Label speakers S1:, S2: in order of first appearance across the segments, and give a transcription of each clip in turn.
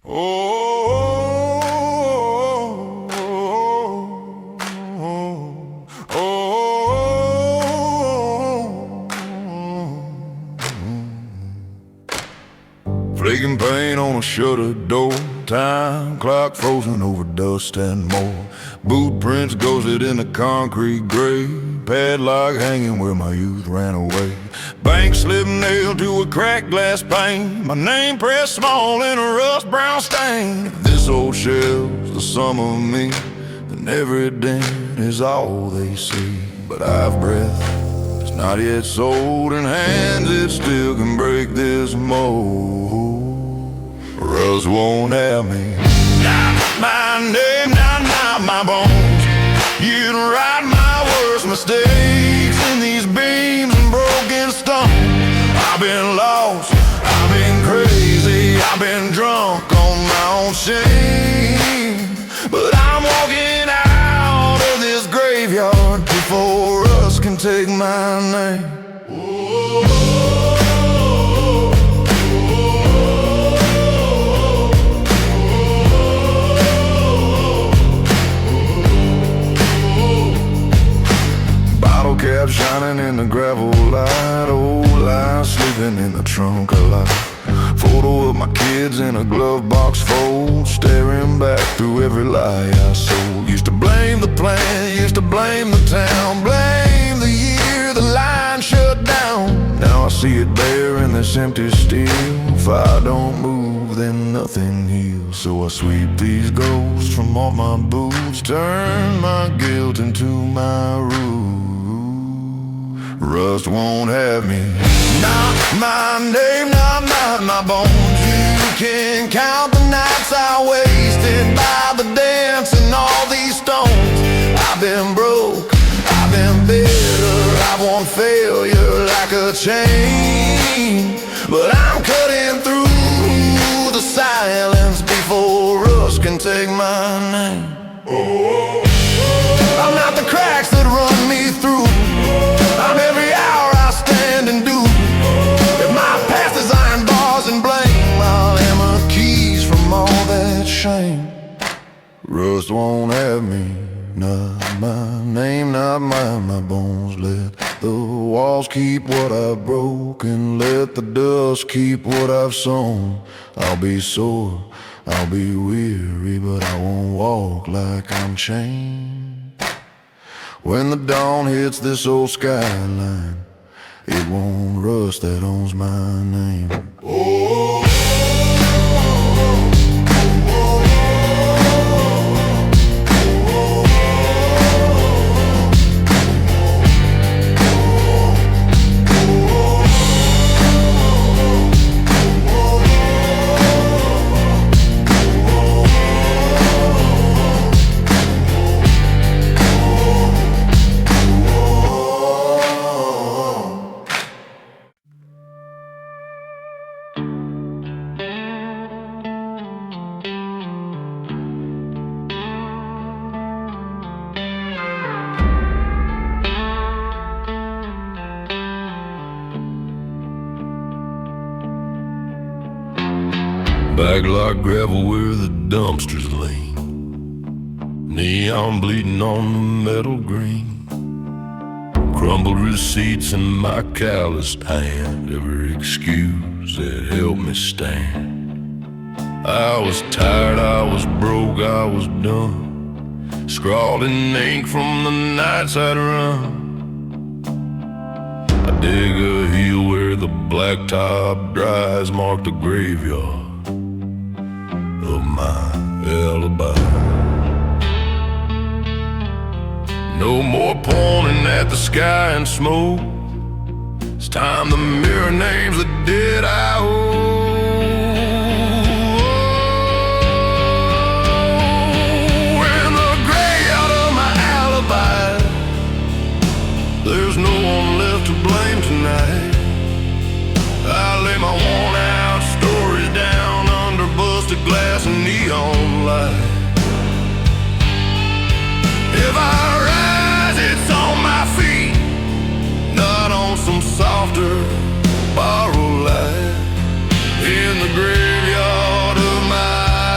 S1: Flaking paint on a shuttered door, time clock frozen over dust and more. Boot prints ghosted in the concrete grave, padlock hanging where my youth ran away. Bank slip nailed to a cracked glass pane, my name pressed small in a rust brown stain. If this old shell's the sum of me, then every dent is all they see. But I've breath, it's not yet sold, and hands that still can break this mold. Rust won't have me. Not my name, not my bones. You'd write my worst mistakes in these beams and broken stone. I've been lost, I've been crazy, I've been drunk on my own shame. But I'm walking out of this graveyard before rust can take my name. Cap shining in the gravel light, old lies sleeping in the trunk of life. Photo of my kids in a glove box fold, staring back through every lie I sold. Used to blame the plant, used to blame the town, blame the year the line shut down. Now I see it there in this empty steel. If I don't move, then nothing heals. So I sweep these ghosts from off my boots, turn my guilt into my rule. Rust won't have me. Not my name, not my bones. You can count the nights I wasted by the dance and all these stones. I've been broke, I've been bitter, I've worn failure like a chain. But I'm cutting through the silence before rust can take my name. I'm not the cracks that run me through, I'm every hour I stand and do. If my past is iron bars and blame, I'll hammer keys from all that shame. Rust won't have me. Not my name, not my bones. Let the walls keep what I've broken, let the dust keep what I've sown. I'll be sore, I'll be weary, but I won't walk like I'm chained. When the dawn hits this old skyline, it won't rust that owns my name. Backlot gravel where the dumpsters lean, neon bleeding on the metal green, crumbled receipts in my calloused hand, every excuse that helped me stand. I was tired, I was broke, I was done, scrawled in ink from the nights I'd run. I dig a heel where the blacktop dries, mark the graveyard of my alibi. No more pointing at the sky and smoke, it's time to mirror names the dead I owe. In the graveyard of my alibi, there's no one left to blame tonight. I lay my worn out stories down under busted glass and neon light. If I rise, it's on my feet, not on some softer borrowed light. In the graveyard of my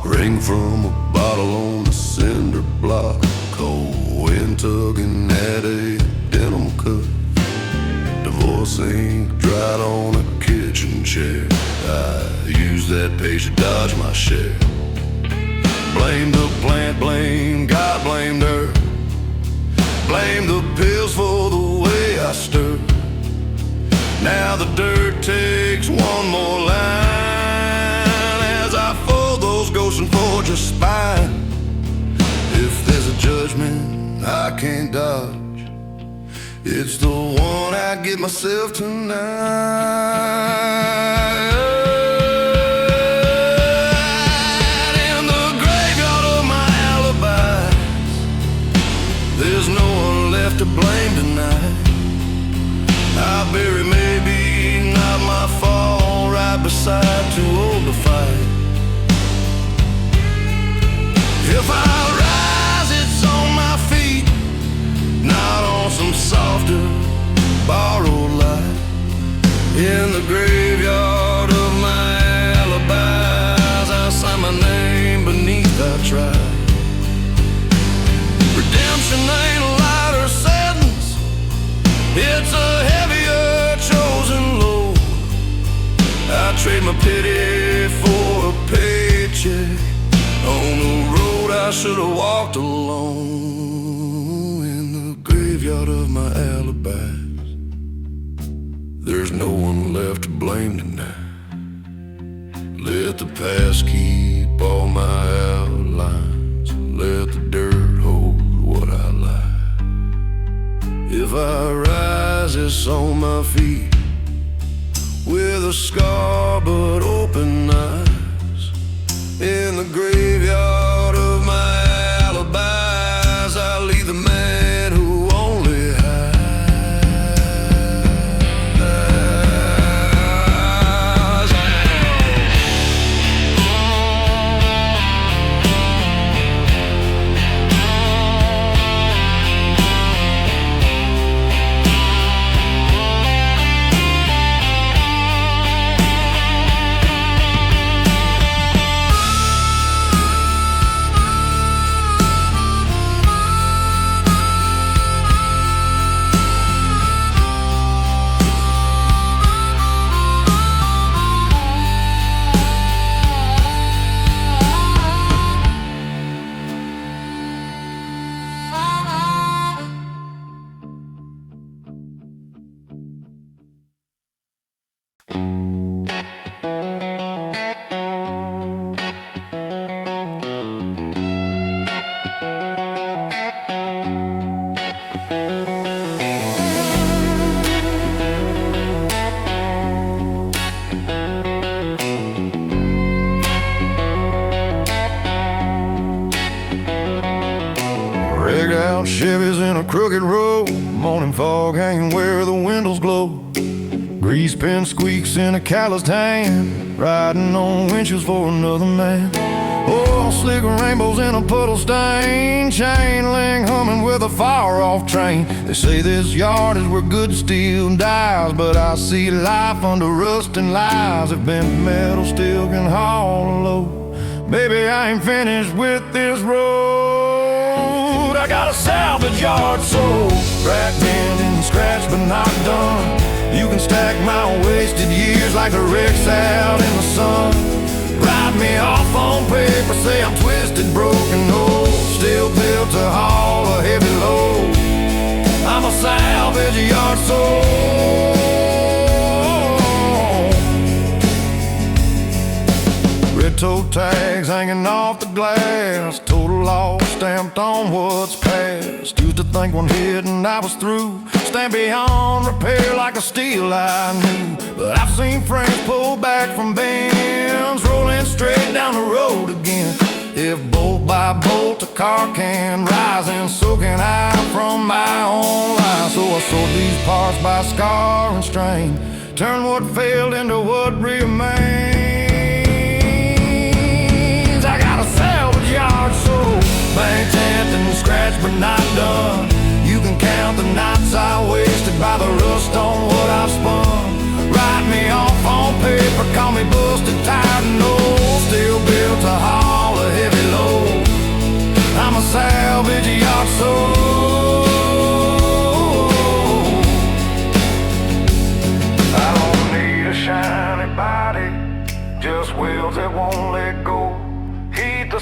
S1: Ring from a bottle on the cinder block, cold wind tugging at a denim cuff. Divorce ink dried on a kitchen chair. I use that page to dodge my share. Blame the plant, blame God, blamed her. Blame the pills for the way I stir. Now the dirt takes one more line as I fold those ghosts and forge a spine. If there's a judgment I can't dodge, it's the one I give myself tonight. In the graveyard of my alibis, there's no one left to blame tonight. I bury maybe not my fall right beside too old to fight. If I rise, it's on my feet, not on some softer, borrowed light. In the graveyard of my alibis, I sign my name beneath that trial. Redemption ain't a lighter sentence, it's a heavier chosen load. I trade my pity for a paycheck on the road I should have walked alone. In the graveyard of my alibis, there's no one left to blame tonight. Let the past keep all my outlines, let the dirt hold what I lie. If I rise, it's on my feet, with a scar but open eyes. In the graveyard of my alibis, I leave the man who only Chevys in a crooked road, morning fog hanging where the windows glow. Grease pen squeaks in a calloused hand, riding on winches for another man. Oh, slick rainbows in a puddle stain, chain link humming with a far-off train. They say this yard is where good steel dies, but I see life under rust and lies. If bent metal still can haul a load, baby, I ain't finished with this road. I got a salvage yard sold, cracked, bent, and scratched, but not done. You can stack my wasted years like the wrecks out in the sun. Write me off on paper, say I'm twisted, broken, old, still built to haul a heavy load. I'm a salvage yard sold. Red toe tags hanging off the glass, total loss stamped on what's past. Used to think one hit and I was through, stand beyond repair like a steel I knew. But I've seen frames pull back from bends, rolling straight down the road again. If bolt by bolt a car can rise, and so can I from my own life. So I sort these parts by scar and strain, turn what failed into what remains. I got a salvage yard sold, bang, tamped and scratched but not done. You can count the nights I wasted by the rust on what I've spun. Write me off on paper, call me busted, tired and old, still built to haul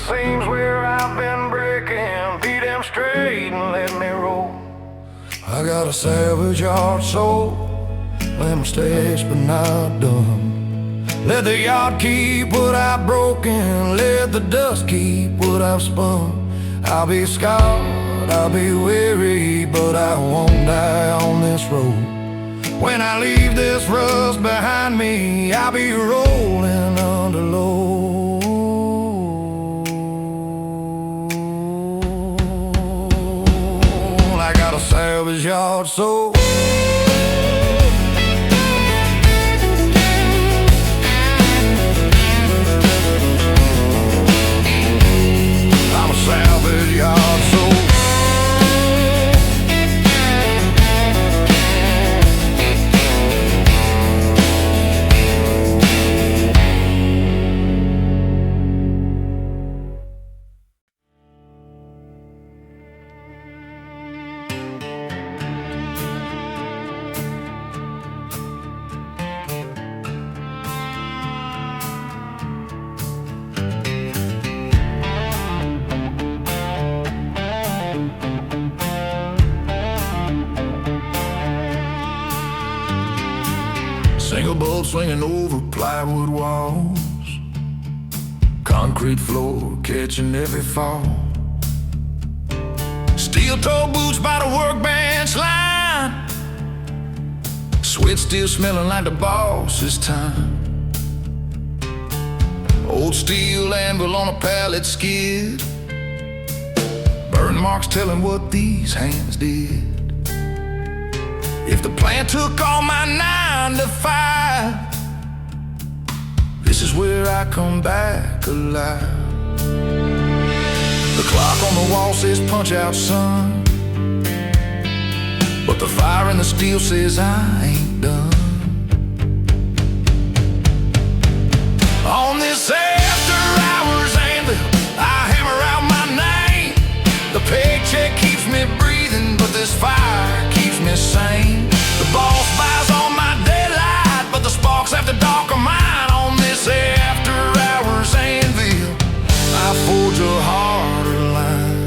S1: seams where I've been breaking, beat them straight and let me roll. I got a salvage yard soul, let mistakes but not done. Let the yard keep what I've broken, let the dust keep what I've spun. I'll be scarred, I'll be weary, but I won't die on this road. When I leave this rust behind me, I'll be rolling under load. I got a salvage yard soul. I'm a salvage yard soul. Single bolt swinging over plywood walls, concrete floor catching every fall. Steel toe boots by the workbench line, sweat still smelling like the boss's time. Old steel anvil on a pallet skid, burn marks telling what these hands did. If the plant took all my 9 to 5, this is where I come back alive. The clock on the wall says punch out, son, but the fire in the steel says I ain't done. On this after hours anvil, I hammer out my name. The paycheck keeps me breathing, but this fire keeps me sane. The boss buys all my daylight, but the sparks after dark are mine. On this after hours anvil, I forge a harder line.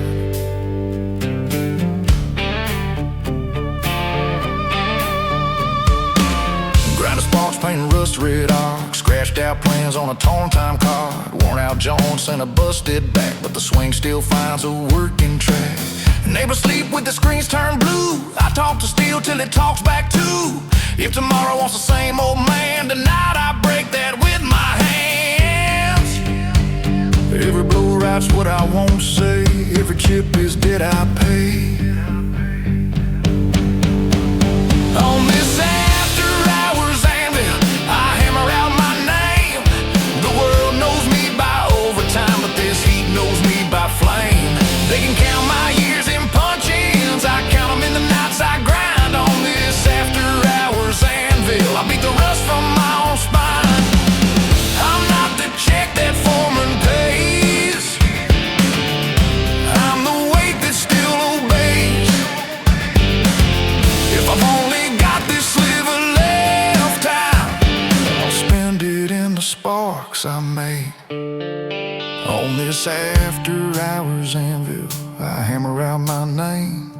S1: Grinding sparks, painting rust red arcs, scratched out plans on a torn time card, worn out joints and a busted back, but the swing still finds a working track. Neighbors sleep with the screens turned blue. I talk to steel till it talks back too. If tomorrow wants the same old man, tonight I break that with my hands. Every blow writes what I won't say, every chip is debt I pay. On this after hours anvil, I hammer out my name. The world knows me by overtime, but this heat knows me by flame. They can count my years in punch-ins, I count them in the nights I grind. On this after hours anvil, I beat the rust from my own spine. I'm not the check that foreman pays, I'm the weight that still obeys. If I've only got this sliver left out, I'll spend it in the sparks I made. On this after hours anvil, I hammer out my name.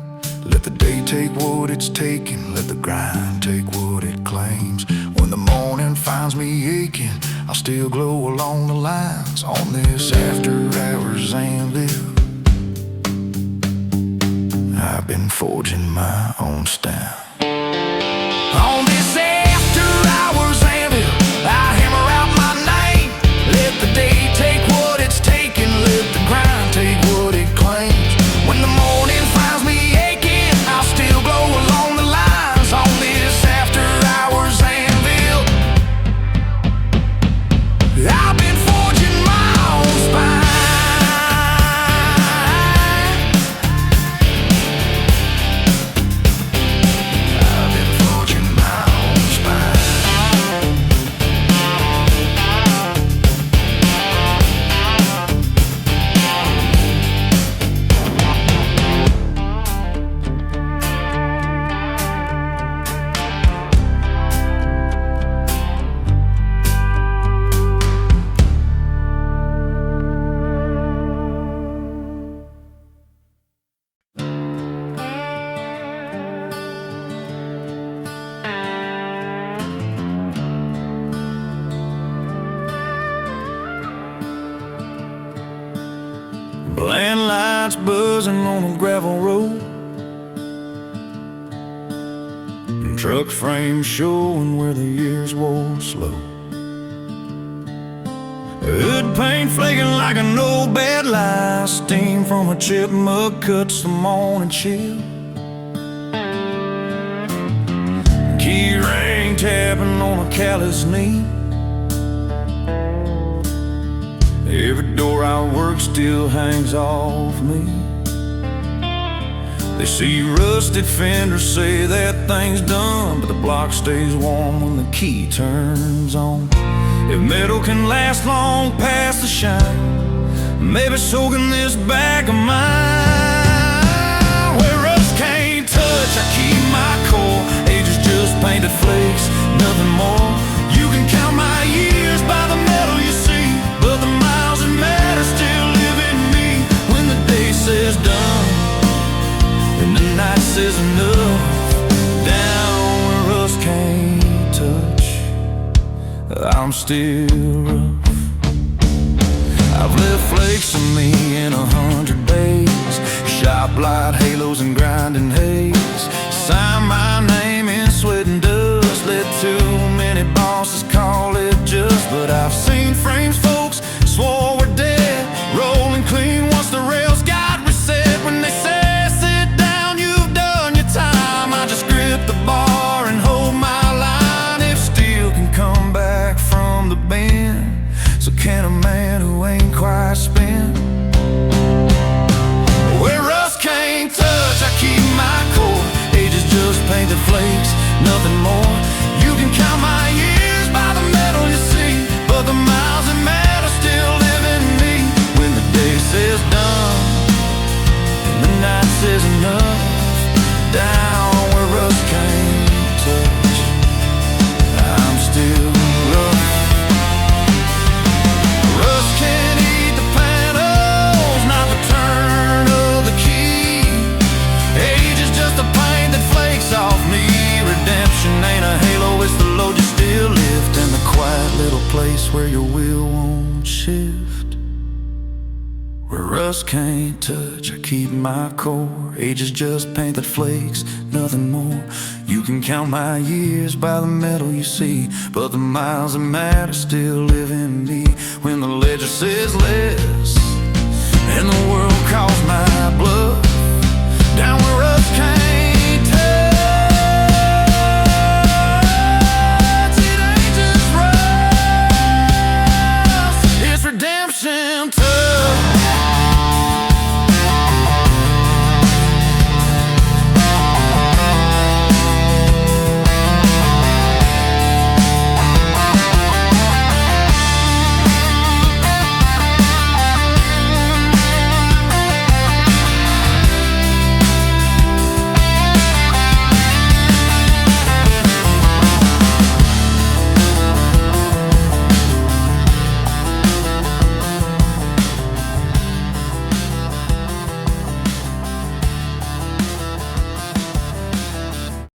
S1: Let the day take what it's taking, let the grind take what it claims. When the morning finds me aching, I'll still glow along the lines. On this after hours anvil, I've been forging my own style. On this after hours anvil, I hammer out my name. Let the day take what it's taking, let the grind take what it claims. When the morning finds me aching, I'll still glow along the lines. On this after hours anvil, I've been forging my own spine. Bland lights buzzing on a gravel road, and truck frames showing where the years wore slow. Hood paint flaking like an old bad lie. Steam from a chip mug cuts the morning chill. Key ring tapping on a callous knee. Every door I work still hangs off me. They see rusted fenders, say that thing's done, but the block stays warm when the key turns on. If metal can last long past the shine, maybe so can this back of mine. Where rust can't touch, I keep my core. Age is just painted flakes, nothing more. You can count my years by the metal you see, but the miles that matter still live in me. When the day says done and the night says enough, down where rust can't touch, I'm still rough. I've left flakes of me in 100 days, shop light halos and grinding haze. Sign my name in sweat and dust, let too many bosses call it just. But I've seen frames folks swore were dead, rolling clean once the rails got reset. When they say sit down, you've done your time, I just grip the bar and hold my line. If steel can come back from the bend, so can a man who ain't quite spent. Where rust can't touch, I keep my core. Age is just painted flakes, nothing more. You can count my years by the metal you see, but the miles that matter still live in me. When the day says done and the night says enough, down where rust can't touch, I'm still rough. Rust can't eat the panels, not the turn of the key. Age is just a paint that flakes off me. Redemption ain't a halo, it's the load you still lift, and the quiet little place where your will won't shift. Where rust can't touch, I keep my core. Age is just paint that flakes, nothing more. You can count my years by the metal you see, but the miles that matter still live in me. When the ledger says less